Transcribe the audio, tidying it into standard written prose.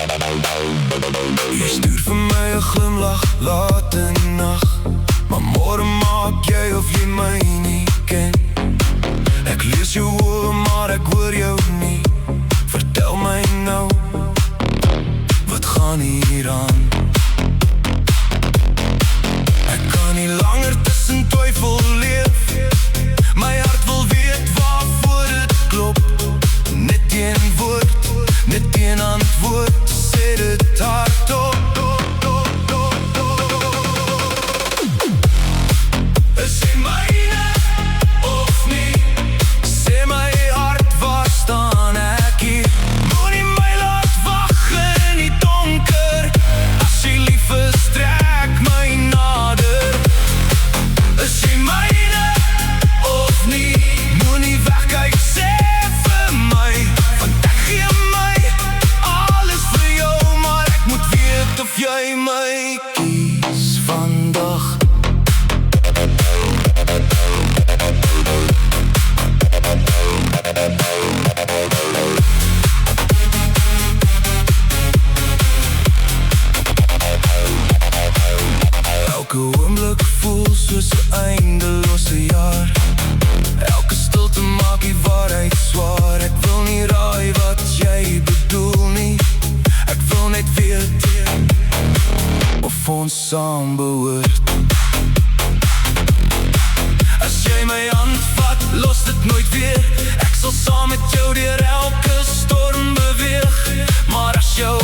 Jy stuur vir my 'n glimlach laat in die nag, maar môre maak jy of jy my nie ken. Ek lees jou oor, maar ek hoor jou nie. Vertel my nou, wat gaan hier aan? Ek kan nie langer tussen twyfel leef. My hart wil weet waarvoor dit klop. Net een woord, net een antwoord, sê dit hardop. Is jy myne of nie? Sê my hart, waar staan ek hier? Moenie my laat wag in die donker. As jy lief is, trek my nader. Is jy myne of nie? Moenie wegkyk, sê vir my, want ek gee my alles vir jou, maar ek moet weet of jy my kies vandag. Elke oomblik voel soos 'n eindelose jaar. Elke stilte maak die waarheid swaar. Ek wil nie raai wat jy bedoel nie. Ek wil net weet of ons saam behoort. As jy my hand vat, los dit nooit weer. Ek sal saam met jou deur elke storm beweeg. Maar as jou